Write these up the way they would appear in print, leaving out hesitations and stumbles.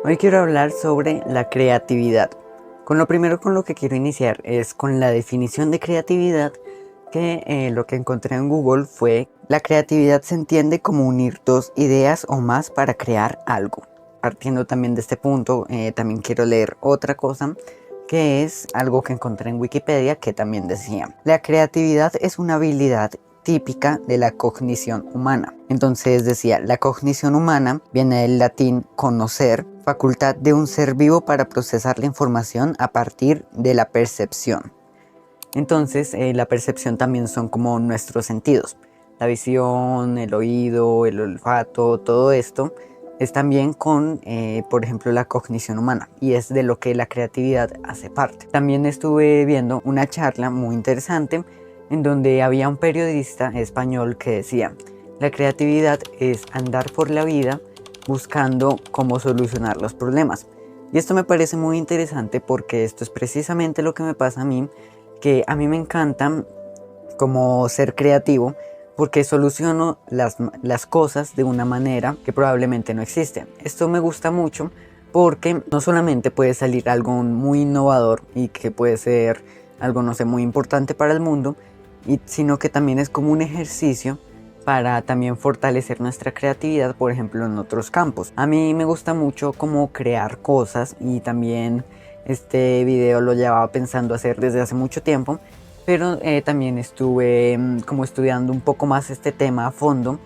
Hoy quiero hablar sobre la creatividad. Con lo primero con lo que quiero iniciar es con la definición de creatividad, que lo que encontré en Google fue: la creatividad se entiende como unir dos ideas o más para crear algo. Partiendo también de este punto, también quiero leer otra cosa, que es algo que encontré en Wikipedia, que también decía: la creatividad es una habilidad típica de la cognición humana. Entonces decía: la cognición humana viene del latín conocer, facultad de un ser vivo para procesar la información a partir de la percepción. Entonces la percepción también son como nuestros sentidos: la visión, el oído, el olfato, todo esto es también con, por ejemplo, la cognición humana, y es de lo que la creatividad hace parte. También estuve viendo una charla muy interesante en donde había un periodista español que decía: la creatividad es andar por la vida buscando cómo solucionar los problemas. Y esto me parece muy interesante porque esto es precisamente lo que me pasa a mí, que a mí me encanta como ser creativo, porque soluciono las cosas de una manera que probablemente no existe. Esto me gusta mucho porque no solamente puede salir algo muy innovador y que puede ser algo, no sé, muy importante para el mundo, sino que también es como un ejercicio para también fortalecer nuestra creatividad, por ejemplo, en otros campos. A mí me gusta mucho como crear cosas, y también este video lo llevaba pensando hacer desde hace mucho tiempo, pero también estuve como estudiando un poco más este tema a fondo,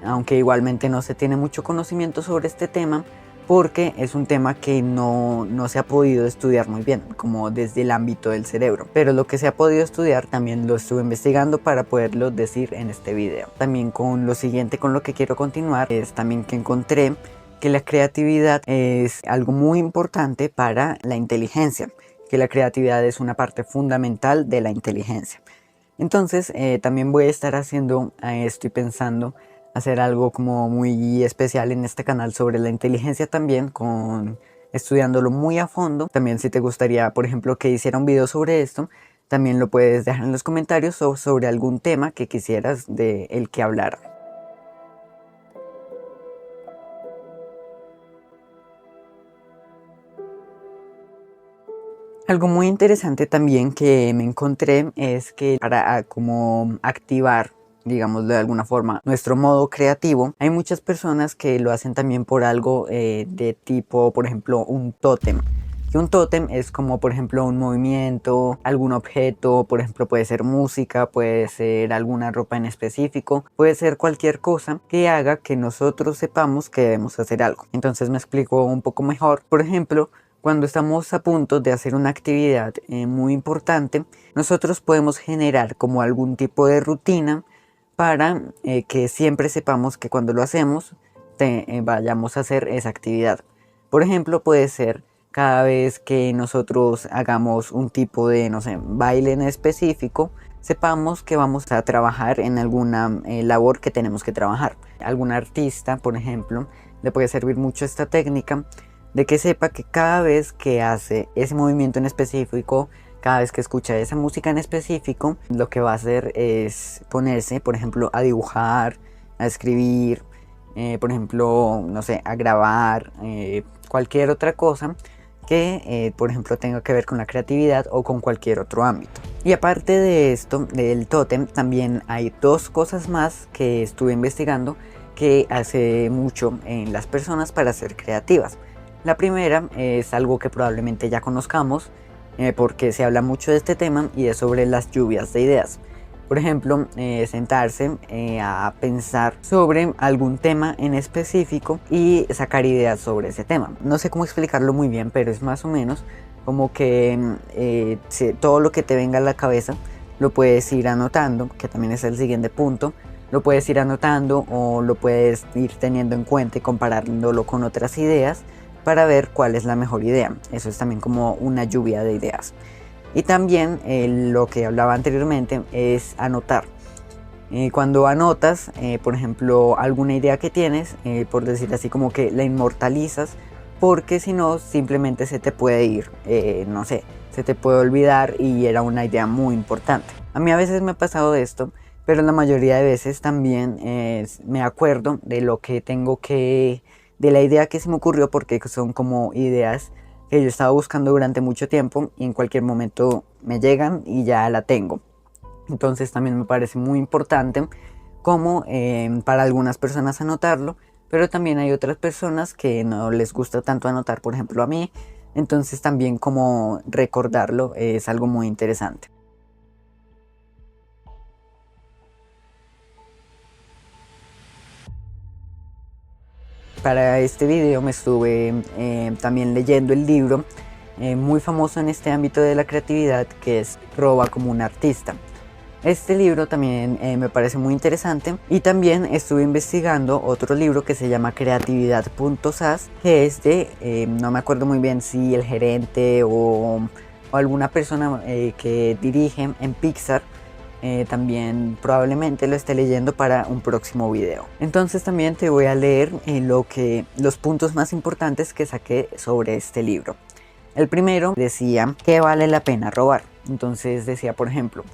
aunque igualmente no se tiene mucho conocimiento sobre este tema, porque es un tema que no se ha podido estudiar muy bien, como desde el ámbito del cerebro. Pero lo que se ha podido estudiar también lo estuve investigando para poderlo decir en este video. También con lo siguiente, con lo que quiero continuar, es también que encontré que la creatividad es algo muy importante para la inteligencia, que la creatividad es una parte fundamental de la inteligencia. Entonces también voy a estar haciendo, estoy pensando hacer algo como muy especial en este canal sobre la inteligencia también, estudiándolo muy a fondo. También, si te gustaría, por ejemplo, que hiciera un video sobre esto, también lo puedes dejar en los comentarios sobre algún tema que quisieras de el que hablara. Algo muy interesante también que me encontré es que para como activar, digámoslo de alguna forma, nuestro modo creativo, hay muchas personas que lo hacen también por algo de tipo, por ejemplo, un tótem. Que un tótem es como, por ejemplo, un movimiento, algún objeto, por ejemplo, puede ser música, puede ser alguna ropa en específico, puede ser cualquier cosa que haga que nosotros sepamos que debemos hacer algo. Entonces me explico un poco mejor. Por ejemplo, cuando estamos a punto de hacer una actividad muy importante, nosotros podemos generar como algún tipo de rutina para que siempre sepamos que cuando lo hacemos vayamos a hacer esa actividad. Por ejemplo, puede ser cada vez que nosotros hagamos un tipo de, no sé, baile en específico, sepamos que vamos a trabajar en alguna labor que tenemos que trabajar. Algún artista, por ejemplo, le puede servir mucho esta técnica de que sepa que cada vez que hace ese movimiento en específico, cada vez que escucha esa música en específico, lo que va a hacer es ponerse, por ejemplo, a dibujar, a escribir, por ejemplo, no sé, a grabar, cualquier otra cosa que, por ejemplo, tenga que ver con la creatividad o con cualquier otro ámbito. Y aparte de esto, del tótem, también hay dos cosas más que estuve investigando que hace mucho en las personas para ser creativas. La primera es algo que probablemente ya conozcamos, porque se habla mucho de este tema, y es sobre las lluvias de ideas. Por ejemplo, sentarse a pensar sobre algún tema en específico y sacar ideas sobre ese tema. No sé cómo explicarlo muy bien, pero es más o menos como que todo lo que te venga a la cabeza lo puedes ir anotando, que también es el siguiente punto. Lo puedes ir anotando o lo puedes ir teniendo en cuenta y comparándolo con otras ideas para ver cuál es la mejor idea. Eso es también como una lluvia de ideas. Y también lo que hablaba anteriormente es anotar. Cuando anotas, por ejemplo, alguna idea que tienes, por decir así, como que la inmortalizas, porque si no, simplemente se te puede ir, no sé, se te puede olvidar y era una idea muy importante. A mí a veces me ha pasado esto, pero la mayoría de veces también me acuerdo de lo que tengo que de la idea que se me ocurrió, porque son como ideas que yo estaba buscando durante mucho tiempo y en cualquier momento me llegan y ya la tengo. Entonces también me parece muy importante como para algunas personas anotarlo, pero también hay otras personas que no les gusta tanto anotar, por ejemplo a mí. Entonces también como recordarlo es algo muy interesante. Para este video me estuve también leyendo el libro muy famoso en este ámbito de la creatividad, que es Roba como un artista. Este libro también me parece muy interesante, y también estuve investigando otro libro que se llama Creatividad.sas, que es de, no me acuerdo muy bien si el gerente o alguna persona que dirige en Pixar. También probablemente lo esté leyendo para un próximo video. Entonces también te voy a leer los puntos más importantes que saqué sobre este libro. El primero decía que vale la pena robar. Entonces decía, por ejemplo,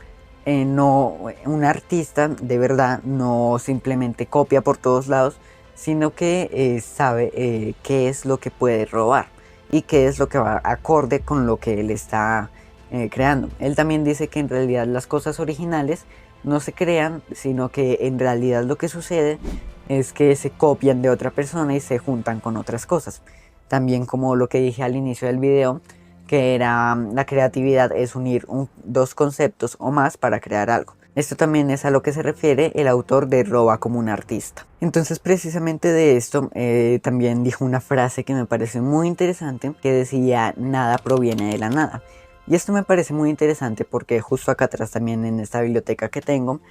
un artista de verdad no simplemente copia por todos lados, sino que sabe qué es lo que puede robar y qué es lo que va acorde con lo que él está creando. Él también dice que en realidad las cosas originales no se crean, sino que en realidad lo que sucede es que se copian de otra persona y se juntan con otras cosas. También, como lo que dije al inicio del video, que era la creatividad es unir dos conceptos o más para crear algo. Esto también es a lo que se refiere el autor de Roba como un artista. Entonces, precisamente de esto también dijo una frase que me pareció muy interesante, que decía: nada proviene de la nada. Y esto me parece muy interesante porque justo acá atrás, también en esta biblioteca que tengo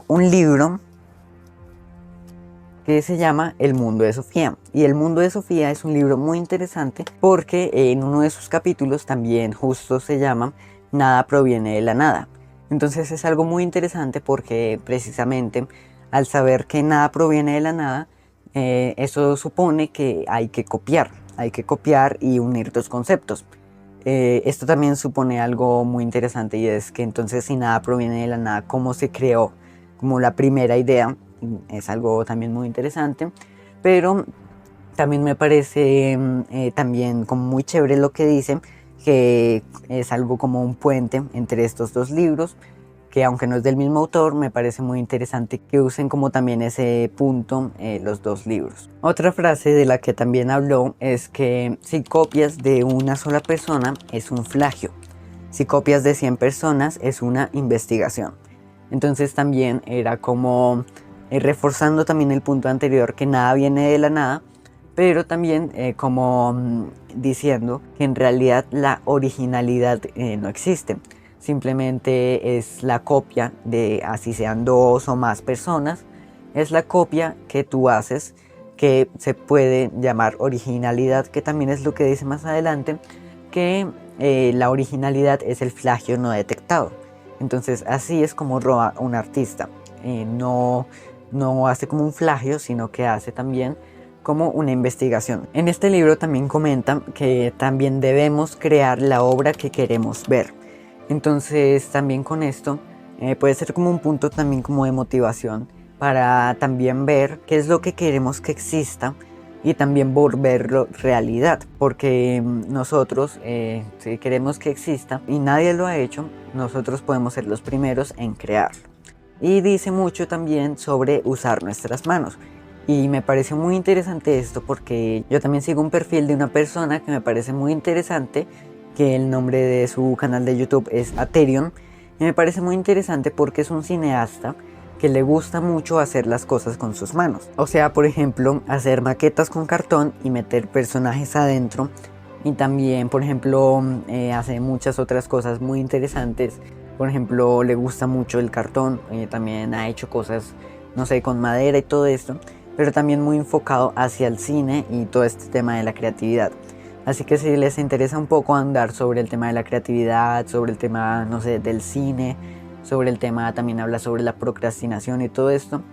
un libro que se llama El Mundo de Sofía. Y El Mundo de Sofía es un libro muy interesante porque en uno de sus capítulos también justo se llama Nada proviene de la nada. Entonces es algo muy interesante porque precisamente al saber que nada proviene de la nada, eso supone que hay que copiar y unir dos conceptos. Esto también supone algo muy interesante, y es que entonces, si nada proviene de la nada, ¿cómo se creó como la primera idea? Es algo también muy interesante, pero también me parece también como muy chévere lo que dice, que es algo como un puente entre estos dos libros, que aunque no es del mismo autor, me parece muy interesante que usen como también ese punto los dos libros. Otra frase de la que también habló es que si copias de una sola persona es un plagio, si copias de 100 personas es una investigación. Entonces también era como reforzando también el punto anterior, que nada viene de la nada, pero también diciendo que en realidad la originalidad no existe. Simplemente es la copia de, así sean dos o más personas, es la copia que tú haces, que se puede llamar originalidad, que también es lo que dice más adelante, que la originalidad es el plagio no detectado. Entonces así es como roba un artista. No hace como un plagio, sino que hace también como una investigación. En este libro también comenta que también debemos crear la obra que queremos ver. Entonces también con esto puede ser como un punto también como de motivación para también ver qué es lo que queremos que exista y también volverlo realidad, porque nosotros si queremos que exista y nadie lo ha hecho, nosotros podemos ser los primeros en crearlo. Y dice mucho también sobre usar nuestras manos. Y me pareció muy interesante esto porque yo también sigo un perfil de una persona que me parece muy interesante, que el nombre de su canal de YouTube es Aterion, y me parece muy interesante porque es un cineasta que le gusta mucho hacer las cosas con sus manos. O sea, por ejemplo, hacer maquetas con cartón y meter personajes adentro, y también, por ejemplo, hace muchas otras cosas muy interesantes. Por ejemplo, le gusta mucho el cartón, también ha hecho cosas, no sé, con madera y todo esto, pero también muy enfocado hacia el cine y todo este tema de la creatividad. Así que si les interesa un poco andar sobre el tema de la creatividad, sobre el tema, no sé, del cine, sobre el tema, también habla sobre la procrastinación y todo esto,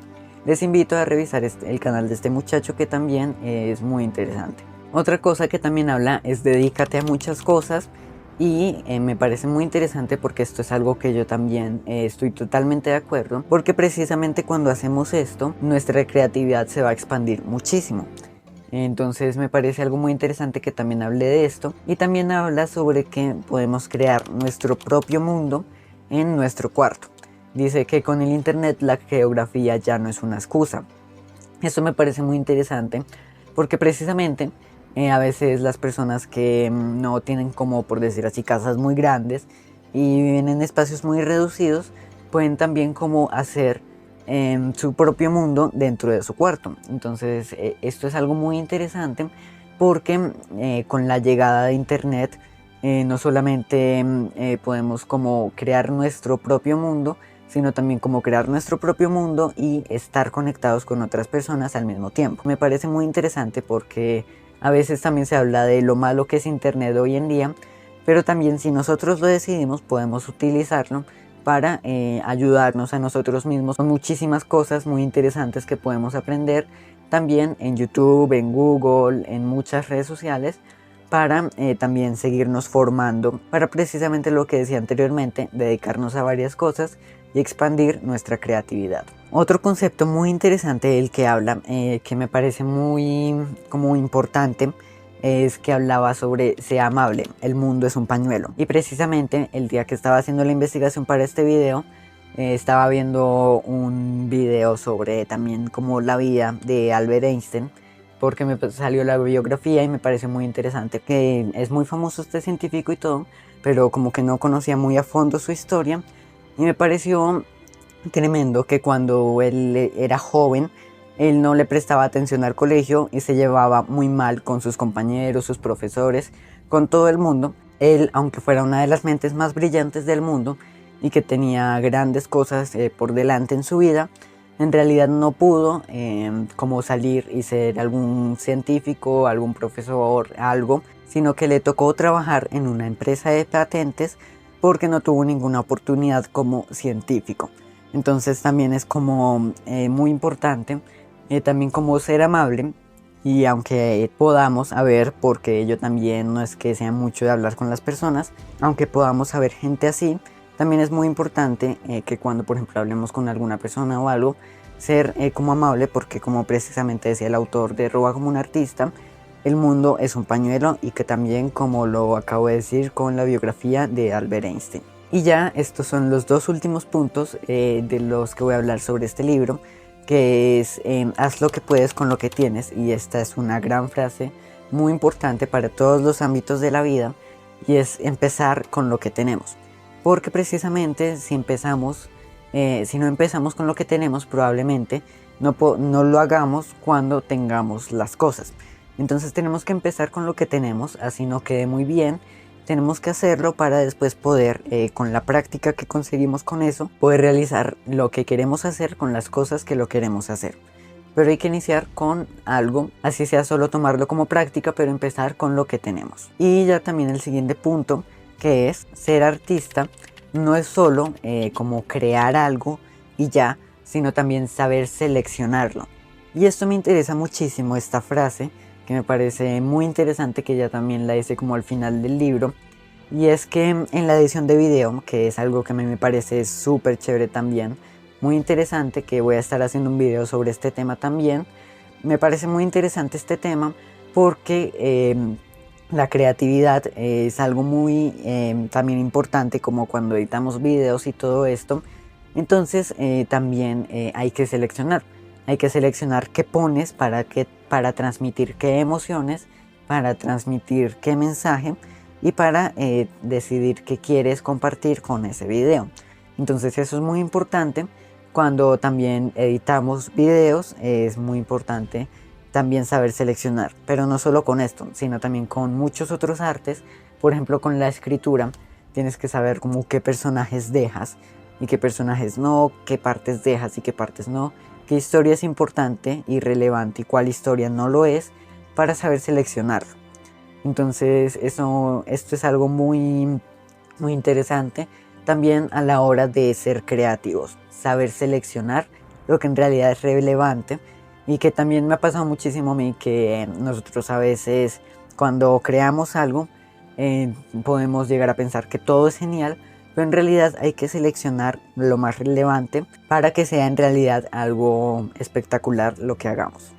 les invito a revisar el canal de este muchacho, que también es muy interesante. Otra cosa que también habla es dedícate a muchas cosas, y me parece muy interesante porque esto es algo que yo también estoy totalmente de acuerdo, porque precisamente cuando hacemos esto, nuestra creatividad se va a expandir muchísimo. Entonces me parece algo muy interesante que también hable de esto, y también habla sobre que podemos crear nuestro propio mundo en nuestro cuarto. Dice que con el internet la geografía ya no es una excusa. Esto me parece muy interesante porque precisamente a veces las personas que no tienen, como por decir así, casas muy grandes y viven en espacios muy reducidos, pueden también como hacer su propio mundo dentro de su cuarto. Entonces esto es algo muy interesante porque con la llegada de internet no solamente podemos como crear nuestro propio mundo, sino también como crear nuestro propio mundo y estar conectados con otras personas al mismo tiempo. Me parece muy interesante porque a veces también se habla de lo malo que es internet hoy en día, pero también si nosotros lo decidimos podemos utilizarlo para ayudarnos a nosotros mismos con muchísimas cosas muy interesantes que podemos aprender también en YouTube, en Google, en muchas redes sociales, para también seguirnos formando, para precisamente lo que decía anteriormente, dedicarnos a varias cosas y expandir nuestra creatividad. Otro concepto muy interesante del que habla, que me parece muy como importante, es que hablaba sobre sea amable, el mundo es un pañuelo. Y precisamente el día que estaba haciendo la investigación para este video, estaba viendo un video sobre también como la vida de Albert Einstein, porque me salió la biografía y me pareció muy interesante, que es muy famoso este científico y todo, pero como que no conocía muy a fondo su historia, y me pareció tremendo que cuando él era joven, él no le prestaba atención al colegio y se llevaba muy mal con sus compañeros, sus profesores, con todo el mundo. Él, aunque fuera una de las mentes más brillantes del mundo y que tenía grandes cosas por delante en su vida, en realidad no pudo como salir y ser algún científico, algún profesor, algo, sino que le tocó trabajar en una empresa de patentes porque no tuvo ninguna oportunidad como científico. Entonces también es como muy importante también como ser amable, y aunque podamos saber, porque yo también no es que sea mucho de hablar con las personas, aunque podamos saber gente así, también es muy importante que cuando por ejemplo hablemos con alguna persona o algo, ser como amable, porque como precisamente decía el autor de Roba como un artista, el mundo es un pañuelo, y que también, como lo acabo de decir con la biografía de Albert Einstein. Y ya estos son los dos últimos puntos de los que voy a hablar sobre este libro, que es haz lo que puedes con lo que tienes, y esta es una gran frase muy importante para todos los ámbitos de la vida, y es empezar con lo que tenemos, porque precisamente si no empezamos con lo que tenemos, probablemente no lo hagamos cuando tengamos las cosas. Entonces tenemos que empezar con lo que tenemos, así no quede muy bien. Tenemos que hacerlo para después poder, con la práctica que conseguimos con eso, poder realizar lo que queremos hacer con las cosas que lo queremos hacer. Pero hay que iniciar con algo, así sea solo tomarlo como práctica, pero empezar con lo que tenemos. Y ya también el siguiente punto, que es ser artista, no es solo como crear algo y ya, sino también saber seleccionarlo. Y esto me interesa muchísimo, esta frase, que me parece muy interesante, que ya también la hice como al final del libro, y es que en la edición de video, que es algo que a mí me parece súper chévere también, muy interesante, que voy a estar haciendo un video sobre este tema también, me parece muy interesante este tema porque la creatividad es algo muy también importante, como cuando editamos videos y todo esto. Entonces también hay que seleccionar. Hay que seleccionar qué pones para transmitir qué emociones, para transmitir qué mensaje, y para decidir qué quieres compartir con ese video. Entonces eso es muy importante. Cuando también editamos videos es muy importante también saber seleccionar, pero no solo con esto, sino también con muchos otros artes. Por ejemplo, con la escritura tienes que saber como qué personajes dejas y qué personajes no, qué partes dejas y qué partes no, qué historia es importante y relevante y cuál historia no lo es, para saber seleccionarlo. Entonces esto es algo muy, muy interesante también a la hora de ser creativos, saber seleccionar lo que en realidad es relevante, y que también me ha pasado muchísimo a mí, que nosotros a veces cuando creamos algo podemos llegar a pensar que todo es genial, pero en realidad hay que seleccionar lo más relevante para que sea en realidad algo espectacular lo que hagamos.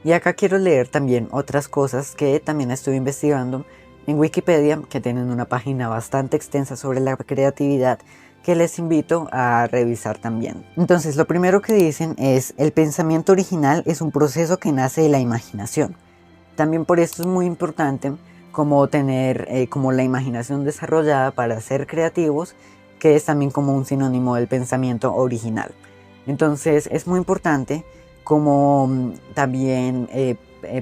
Y acá quiero leer también otras cosas que también estuve investigando en Wikipedia, que tienen una página bastante extensa sobre la creatividad, que les invito a revisar también. Entonces, lo primero que dicen es: el pensamiento original es un proceso que nace de la imaginación. También por esto es muy importante como tener como la imaginación desarrollada para ser creativos, que es también como un sinónimo del pensamiento original. Entonces es muy importante como también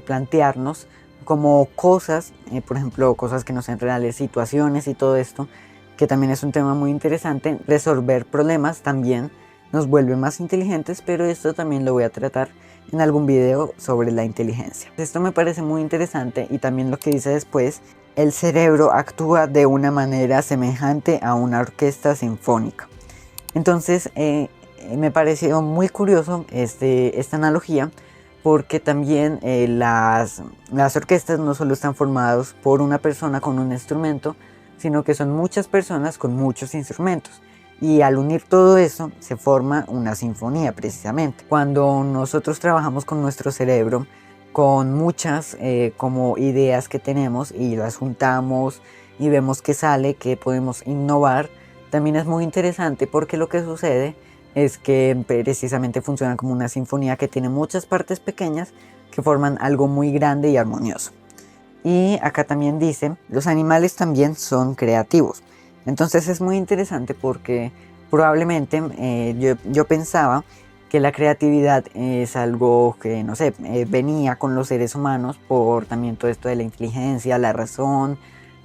plantearnos como cosas, por ejemplo, cosas que no sean reales, situaciones y todo esto, que también es un tema muy interesante. Resolver problemas también nos vuelve más inteligentes, pero esto también lo voy a tratar en algún video sobre la inteligencia. Esto me parece muy interesante, y también lo que dice después: el cerebro actúa de una manera semejante a una orquesta sinfónica. Entonces me pareció muy curioso esta analogía, porque también las orquestas no solo están formadas por una persona con un instrumento, sino que son muchas personas con muchos instrumentos. Y al unir todo eso se forma una sinfonía precisamente. Cuando nosotros trabajamos con nuestro cerebro, con muchas como ideas que tenemos y las juntamos y vemos que sale, que podemos innovar, también es muy interesante, porque lo que sucede es que precisamente funciona como una sinfonía que tiene muchas partes pequeñas que forman algo muy grande y armonioso. Y acá también dice: los animales también son creativos. Entonces es muy interesante, porque probablemente yo pensaba que la creatividad es algo que, no sé, venía con los seres humanos por también todo esto de la inteligencia, la razón,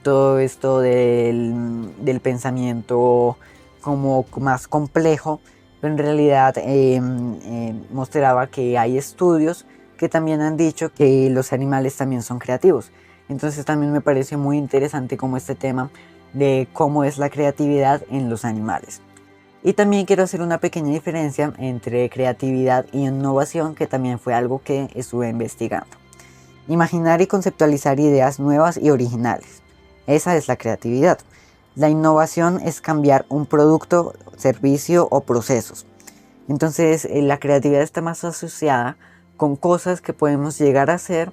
todo esto del pensamiento como más complejo, pero en realidad mostraba que hay estudios que también han dicho que los animales también son creativos. Entonces también me pareció muy interesante como este tema de cómo es la creatividad en los animales. Y también quiero hacer una pequeña diferencia entre creatividad y innovación, que también fue algo que estuve investigando. Imaginar y conceptualizar ideas nuevas y originales. Esa es la creatividad. La innovación es cambiar un producto, servicio o procesos. Entonces la creatividad está más asociada con cosas que podemos llegar a hacer,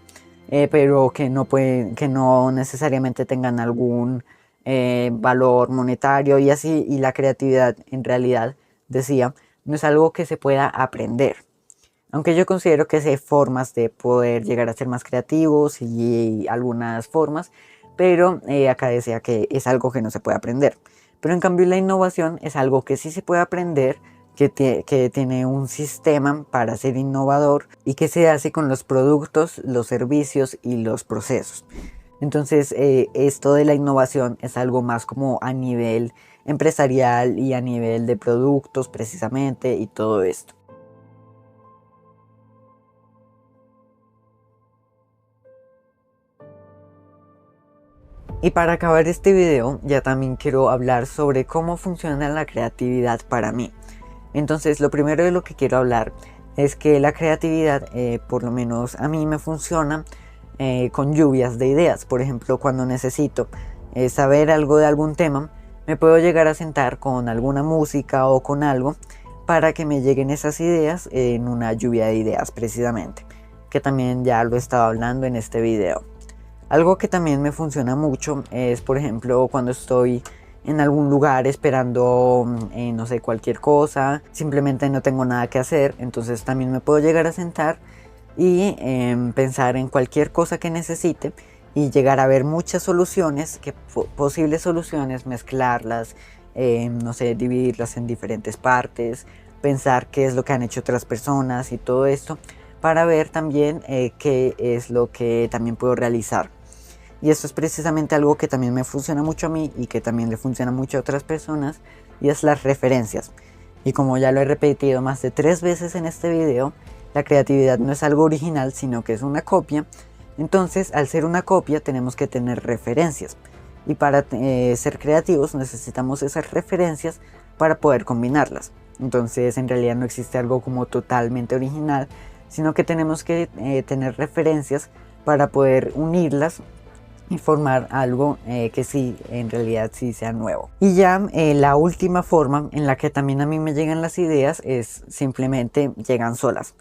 pero que no necesariamente tengan algún valor monetario y así. Y la creatividad, en realidad, decía, no es algo que se pueda aprender. Aunque yo considero que sí hay formas de poder llegar a ser más creativos y algunas formas, pero acá decía que es algo que no se puede aprender. Pero en cambio la innovación es algo que sí se puede aprender, que tiene un sistema para ser innovador y que se hace con los productos, los servicios y los procesos. Entonces esto de la innovación es algo más como a nivel empresarial y a nivel de productos precisamente y todo esto. Y para acabar este video, ya también quiero hablar sobre cómo funciona la creatividad para mí. Entonces lo primero de lo que quiero hablar es que la creatividad, por lo menos a mí me funciona con lluvias de ideas. Por ejemplo, cuando necesito saber algo de algún tema, me puedo llegar a sentar con alguna música o con algo para que me lleguen esas ideas en una lluvia de ideas precisamente, que también ya lo he estado hablando en este video. Algo que también me funciona mucho es, por ejemplo, cuando estoy en algún lugar esperando, no sé, cualquier cosa, simplemente no tengo nada que hacer, entonces también me puedo llegar a sentar y pensar en cualquier cosa que necesite y llegar a ver muchas soluciones, posibles soluciones, mezclarlas, no sé, dividirlas en diferentes partes, pensar qué es lo que han hecho otras personas y todo esto, para ver también qué es lo que también puedo realizar. Y esto es precisamente algo que también me funciona mucho a mí y que también le funciona mucho a otras personas, y es las referencias. Y como ya lo he repetido más de 3 veces en este video, la creatividad no es algo original, sino que es una copia. Entonces, al ser una copia, tenemos que tener referencias. Y para ser creativos necesitamos esas referencias para poder combinarlas. Entonces, en realidad no existe algo como totalmente original, sino que tenemos que tener referencias para poder unirlas y formar algo que sí, en realidad sí sea nuevo. Y ya la última forma en la que también a mí me llegan las ideas es simplemente llegan solas.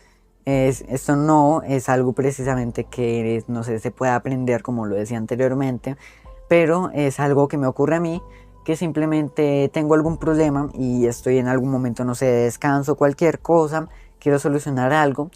Esto no es algo precisamente que, no sé, se pueda aprender como lo decía anteriormente, pero es algo que me ocurre a mí, que simplemente tengo algún problema y estoy en algún momento, no sé, de descanso, cualquier cosa, quiero solucionar algo.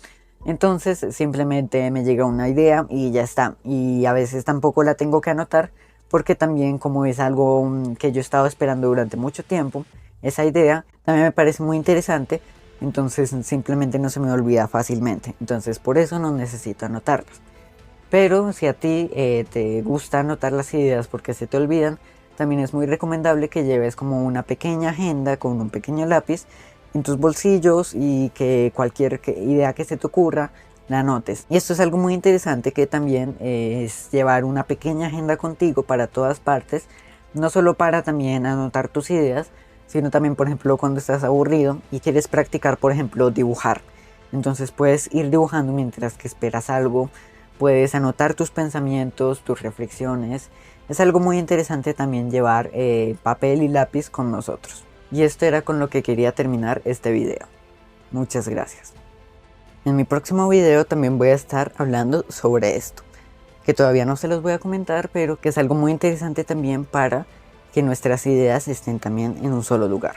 Entonces simplemente me llega una idea y ya está. Y a veces tampoco la tengo que anotar porque también como es algo que yo he estado esperando durante mucho tiempo, esa idea también me parece muy interesante, entonces simplemente no se me olvida fácilmente. Entonces por eso no necesito anotarlas. Pero si a ti te gusta anotar las ideas porque se te olvidan, también es muy recomendable que lleves como una pequeña agenda con un pequeño lápiz en tus bolsillos y que cualquier idea que se te ocurra la anotes. Y esto es algo muy interesante, que también es llevar una pequeña agenda contigo para todas partes, no solo para también anotar tus ideas, sino también, por ejemplo, cuando estás aburrido y quieres practicar, por ejemplo, dibujar. Entonces puedes ir dibujando mientras que esperas algo. Puedes anotar tus pensamientos, tus reflexiones. Es algo muy interesante también llevar papel y lápiz con nosotros. Y esto era con lo que quería terminar este video. Muchas gracias. En mi próximo video también voy a estar hablando sobre esto, que todavía no se los voy a comentar, pero que es algo muy interesante también para que nuestras ideas estén también en un solo lugar.